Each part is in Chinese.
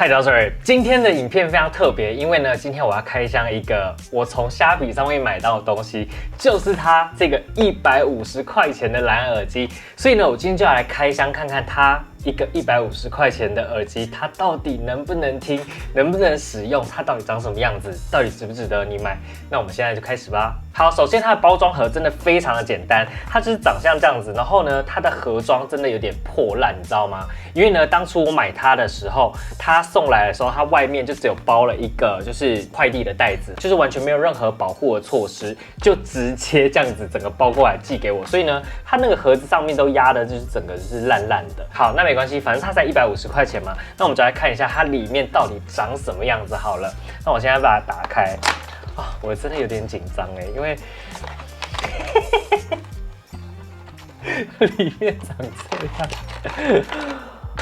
嗨，大家好，今天的影片非常特别，因为呢，今天我要开箱一个我从虾皮上面买到的东西，就是它这个150块钱的蓝牙耳机。所以呢，我今天就要来开箱看看它一个150块钱的耳机，它到底能不能听，能不能使用，它到底长什么样子，到底值不值得你买？那我们现在就开始吧。好，首先它的包装盒真的非常的简单，它就是长相这样子，然后呢，它的盒装真的有点破烂，你知道吗？因为呢，当初我买它的时候，它送来的时候，它外面就只有包了一个就是快递的袋子，就是完全没有任何保护的措施，就直接这样子整个包过来寄给我，所以呢，它那个盒子上面都压的就是整个是烂烂的。好，那没关系，反正它才150块钱嘛，那我们就来看一下它里面到底长什么样子好了。那我现在把它打开。啊，我真的有点紧张哎，因为里面长这样。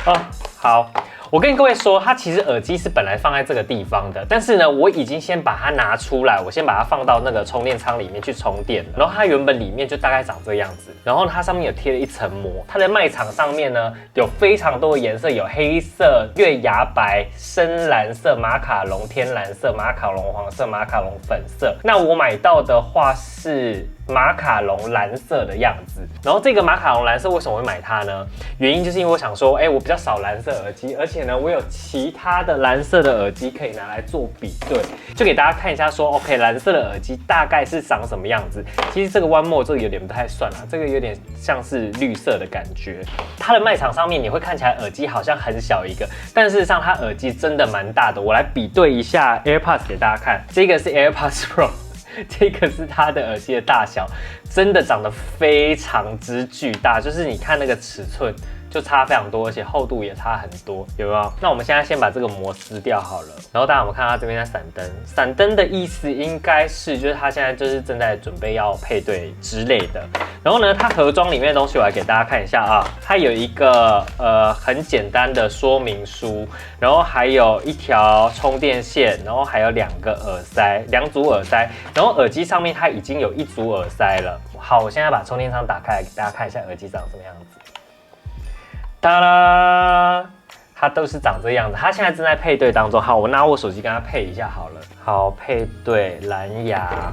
啊，好，我跟各位说，它其实耳机是本来放在这个地方的，但是呢，我已经先把它拿出来，我先把它放到那个充电仓里面去充电了。然后它原本里面就大概长这样子，然后它上面有贴了一层膜。它的卖场上面呢，有非常多的颜色，有黑色、月牙白、深蓝色、马卡龙天蓝色、马卡龙黄色、马卡龙粉色。那我买到的话是马卡龙蓝色的样子。然后这个马卡龙蓝色为什么会买它呢？原因就是因为我想说，我比较少蓝色耳机，而且呢，我有其他的蓝色的耳机可以拿来做比对，就给大家看一下说 ，OK， 蓝色的耳机大概是长什么样子。其实这个One More这个有点不太算啊，这个有点像是绿色的感觉。它的卖场上面你会看起来耳机好像很小一个，但事实上它耳机真的蛮大的。我来比对一下 AirPods 给大家看，这个是 AirPods Pro。这个是它的耳机的大小，真的长得非常之巨大，就是你看那个尺寸就差非常多，而且厚度也差很多，有没有？那我们现在先把这个膜撕掉好了，然后大家有没有看到它这边在闪灯？闪灯的意思应该是就是它现在就是正在准备要配对之类的。然后呢，它盒装里面的东西我来给大家看一下啊，它有一个很简单的说明书，然后还有一条充电线，然后还有2组耳塞，然后耳机上面它已经有1组耳塞了。好，我现在把充电仓打开来给大家看一下耳机长什么样子。哒啦，它都是长这样子。它现在正在配对当中。好，我拿我手机跟它配一下好了。好，配对蓝牙。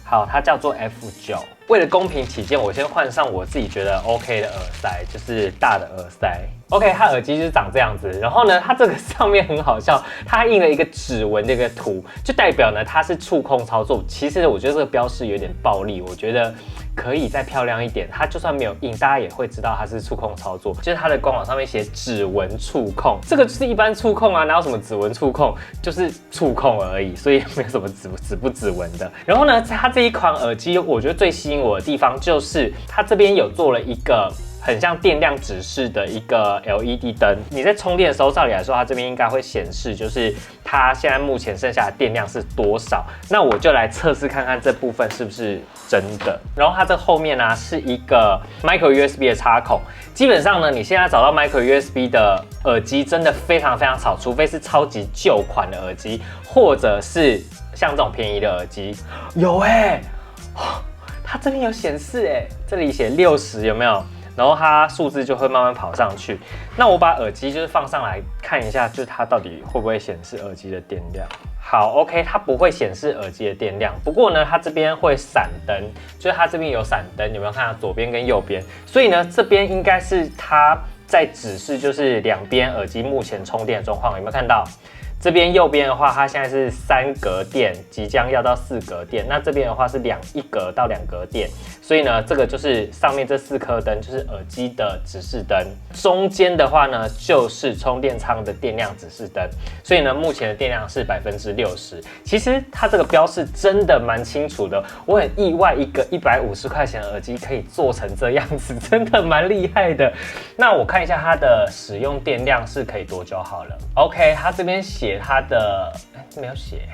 好，它叫做 F9。为了公平起见，我先换上我自己觉得 OK 的耳塞，就是大的耳塞。OK， 它耳机就是长这样子。然后呢，它这个上面很好笑，它印了一个指纹这个图，就代表呢它是触控操作。其实我觉得这个标示有点暴力，我觉得可以再漂亮一点。它就算没有印，大家也会知道它是触控操作。就是它的官网上面写指纹触控，这个就是一般触控啊，哪有什么指纹触控，就是触控而已，所以没有什么指不指纹的。然后呢，它这一款耳机，我觉得最吸引我的地方就是它这边有做了一个很像电量指示的一个 LED 灯，你在充电的时候，照理来说，它这边应该会显示，就是它现在目前剩下的电量是多少。那我就来测试看看这部分是不是真的。然后它这后面呢是一个 Micro USB 的插孔，基本上呢，你现在找到 Micro USB 的耳机真的非常非常少，除非是超级旧款的耳机，或者是像这种便宜的耳机。有它这边有显示这里写60有没有？然后它数字就会慢慢跑上去。那我把耳机就是放上来看一下，就是它到底会不会显示耳机的电量。好 ，OK， 它不会显示耳机的电量，不过呢，它这边会闪灯，就是它这边有闪灯，有没有看到左边跟右边？所以呢，这边应该是它在指示，就是2边耳机目前充电的状况，有没有看到？这边右边的话，它现在是3格电，即将要到4格电。那这边的话是1格到2格电，所以呢，这个就是上面这4颗灯，就是耳机的指示灯。中间的话呢，就是充电仓的电量指示灯。所以呢，目前的电量是60%。其实它这个标示真的蛮清楚的，我很意外，一个150块钱的耳机可以做成这样子，真的蛮厉害的。那我看一下它的使用电量是可以多久好了。OK， 它这边写它的没有写，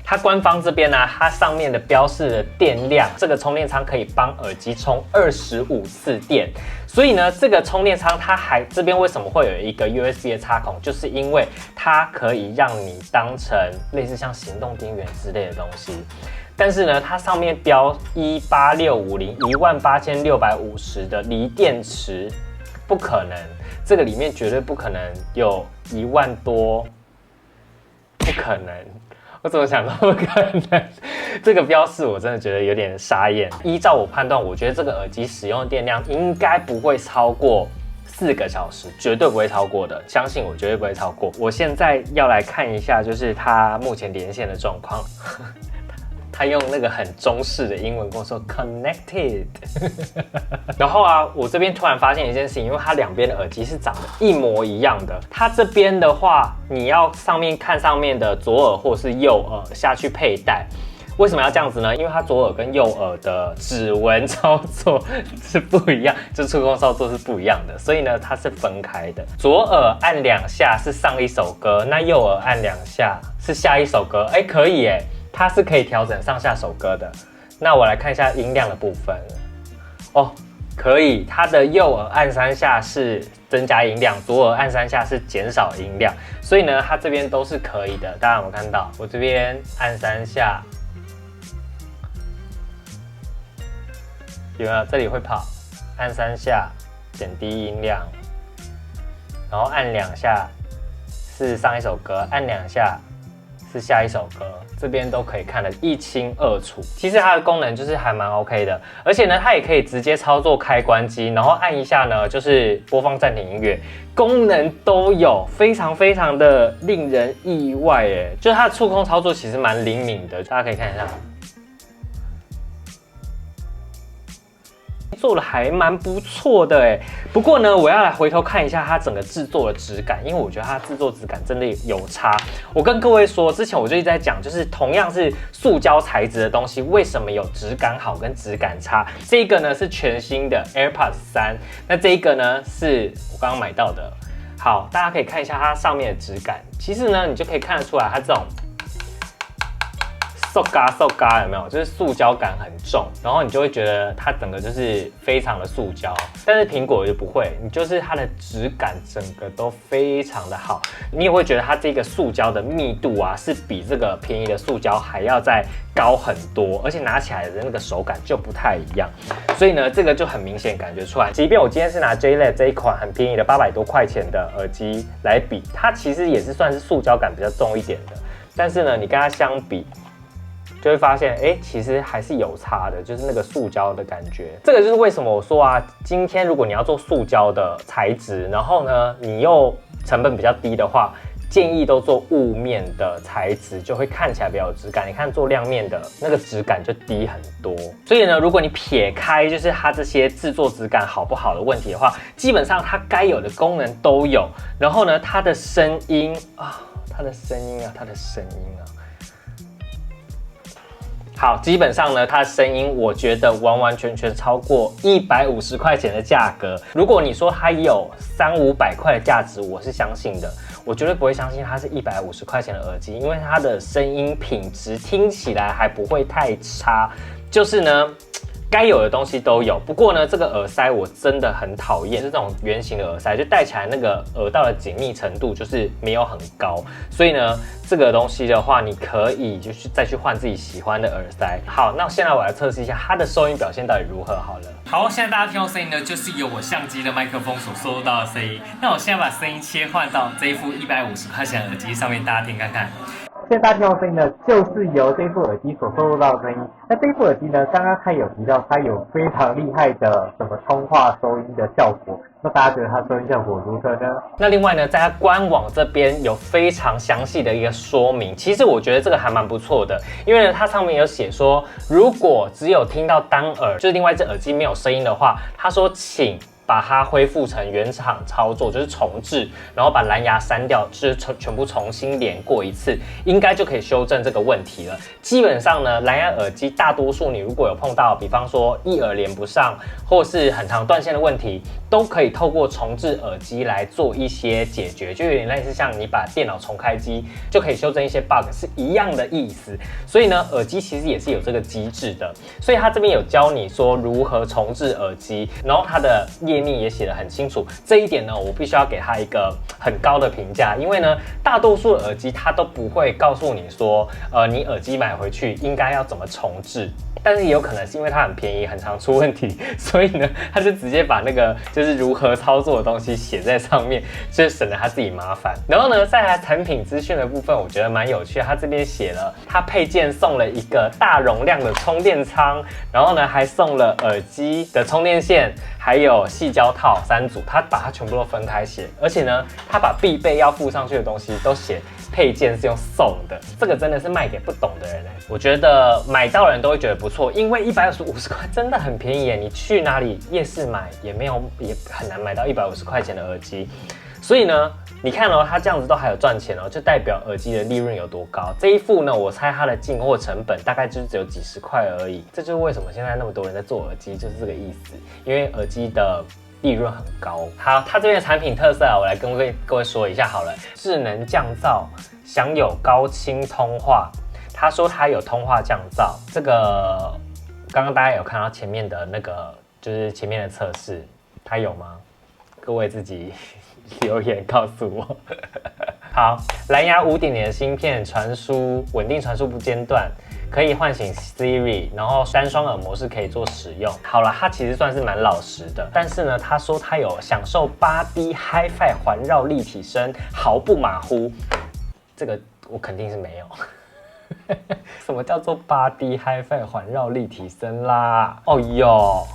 它官方这边呢，它上面的标示的电量，这个充电仓可以帮耳机充25次电，所以呢，这个充电仓它还这边为什么会有一个 USB 的插孔，就是因为它可以让你当成类似像行动电源之类的东西。但是呢，它上面标18650 18650的锂电池，不可能。这个里面绝对不可能有1万多，不可能。我怎么想都不可能，这个标示我真的觉得有点傻眼。依照我判断，我觉得这个耳机使用的电量应该不会超过4个小时，绝对不会超过的，相信我，绝对不会超过。我现在要来看一下，就是它目前连线的状况。他用那个很中式的英文跟我说 connected， 然后啊，我这边突然发现一件事情，因为它两边的耳机是长得一模一样的，它这边的话，你要上面看上面的左耳或是右耳下去佩戴。为什么要这样子呢？因为它左耳跟右耳的指纹操作是不一样，就触控操作是不一样的，所以呢，它是分开的。左耳按2下是上一首歌，那右耳按2下是下一首歌。哎，可以耶。它是可以调整上下首歌的。那我来看一下音量的部分。哦，可以，它的右耳按3下是增加音量，左耳按3下是减少音量。所以呢，它这边都是可以的。大家有没有看到？我这边按3下，有没有？这里会跑，按3下减低音量，然后按2下是上一首歌，按2下是下一首歌，这边都可以看得一清二楚。其实它的功能就是还蛮 OK 的，而且呢，它也可以直接操作开关机，然后按一下呢，就是播放暂停音乐，功能都有，非常非常的令人意外耶！就是它的触控操作其实蛮灵敏的，大家可以看一下。做的还蛮不错的哎，不过呢，我要来回头看一下它整个制作的质感，因为我觉得它制作质感真的有差。我跟各位说，之前我就一直在讲，就是同样是塑胶材质的东西，为什么有质感好跟质感差？这个呢是全新的 AirPods 3，那这一个呢是我刚刚买到的。好，大家可以看一下它上面的质感，其实呢你就可以看得出来，它这种塑嘎有没有？就是塑胶感很重，然后你就会觉得它整个就是非常的塑胶。但是苹果就不会，你就是它的质感整个都非常的好，你也会觉得它这个塑胶的密度啊，是比这个便宜的塑胶还要再高很多，而且拿起来的那个手感就不太一样。所以呢，这个就很明显感觉出来。即便我今天是拿 J-Lab 这一款很便宜的800多块钱的耳机来比，它其实也是算是塑胶感比较重一点的。但是呢，你跟它相比，就会发现，其实还是有差的，就是那个塑胶的感觉。这个就是为什么我说啊，今天如果你要做塑胶的材质，然后呢，你又成本比较低的话，建议都做雾面的材质，就会看起来比较有质感。你看做亮面的那个质感就低很多。所以呢，如果你撇开就是它这些制作质感好不好的问题的话，基本上它该有的功能都有。然后呢，它的声音啊，好，基本上呢，它的声音我觉得完完全全超过150块钱的价格。如果你说它有300-500块的价值，我是相信的。我绝对不会相信它是150块钱的耳机，因为它的声音品质听起来还不会太差。就是呢，该有的东西都有。不过呢，这个耳塞我真的很讨厌，是这种圆形的耳塞，就戴起来那个耳道的紧密程度就是没有很高。所以呢，这个东西的话，你可以就是再去换自己喜欢的耳塞。好，那现在我来测试一下它的收音表现到底如何好了。好，现在大家听到声音呢，就是由我相机的麦克风所收到的声音。那我现在把声音切换到这一副150块钱的耳机上面，大家听看看。现在大家听到声音呢，就是由这副耳机所收录到的声音。那这副耳机呢，刚刚它有提到它有非常厉害的什么通话收音的效果。那大家觉得它收音效果如何呢？那另外呢，在它官网这边有非常详细的一个说明。其实我觉得这个还蛮不错的，因为呢，它上面有写说，如果只有听到单耳，就是另外一只耳机没有声音的话，他说请把它恢复成原厂操作，就是重置，然后把蓝牙删掉，就是全部重新连过一次，应该就可以修正这个问题了。基本上呢，蓝牙耳机大多数你如果有碰到，比方说一耳连不上，或是很常断线的问题，都可以透过重置耳机来做一些解决，就有点类似像你把电脑重开机，就可以修正一些 bug 是一样的意思。所以呢，耳机其实也是有这个机制的，所以它这边有教你说如何重置耳机，然后它的页页面也写得很清楚。这一点呢，我必须要给它一个很高的评价，因为呢，大多数的耳机它都不会告诉你说，你耳机买回去应该要怎么重置。但是也有可能是因为它很便宜，很常出问题，所以呢，他就直接把那个就是如何操作的东西写在上面，就省得他自己麻烦。然后呢，再来产品资讯的部分，我觉得蛮有趣的。他这边写了，他配件送了一个大容量的充电仓，然后呢还送了耳机的充电线，还有矽胶套3组，他把它全部都分开写，而且呢，他把必备要附上去的东西都写。配件是用送的，这个真的是卖给不懂的人哎。我觉得买到人都会觉得不错，因为150块真的很便宜耶。你去哪里夜市买也很难买到150块钱的耳机。所以呢，你看哦，它这样子都还有赚钱哦，就代表耳机的利润有多高。这一副呢，我猜它的进货成本大概就是只有几十块而已。这就是为什么现在那么多人在做耳机，就是这个意思。因为耳机的利润很高。好，它这边的产品特色啊，我来跟各位说一下好了。智能降噪，享有高清通话。他说他有通话降噪，这个刚刚大家有看到前面的那个，就是前面的测试，他有吗？各位自己留言告诉我。好，蓝牙5.0的芯片稳定传输不间断。可以唤醒 Siri， 然后单双耳模式可以做使用。好了，它其实算是蛮老实的，但是呢，他说他有享受8D Hi-Fi 环绕立体声，毫不马虎。这个我肯定是没有。什么叫做8D Hi-Fi 环绕立体声啦？哦哟。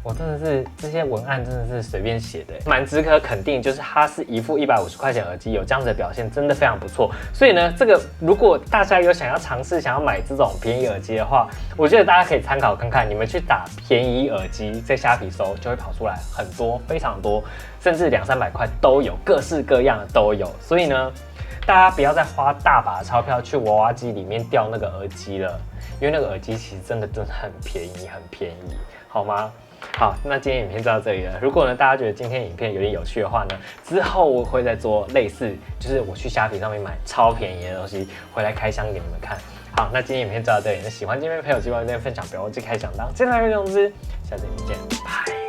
我真的是这些文案真的是随便写的，蛮值得肯定，就是它是一副150块钱耳机，有这样子的表现，真的非常不错。所以呢，这个如果大家有想要尝试、想要买这种便宜耳机的话，我觉得大家可以参考看看。你们去打便宜耳机，在虾皮搜就会跑出来很多，非常多，甚至200-300块都有，各式各样的都有。所以呢，大家不要再花大把的钞票去娃娃机里面调那个耳机了，因为那个耳机其实真的很便宜，很便宜，好吗？好，那今天影片就到这里了。如果呢大家觉得今天影片有点有趣的话呢，之后我会再做类似，就是我去虾皮上面买超便宜的东西回来开箱给你们看。好，那今天影片就到这里。那喜欢今天的朋友，希望今天分享，不要忘记开小铃铛，接下来会通知，下次影片见，拜。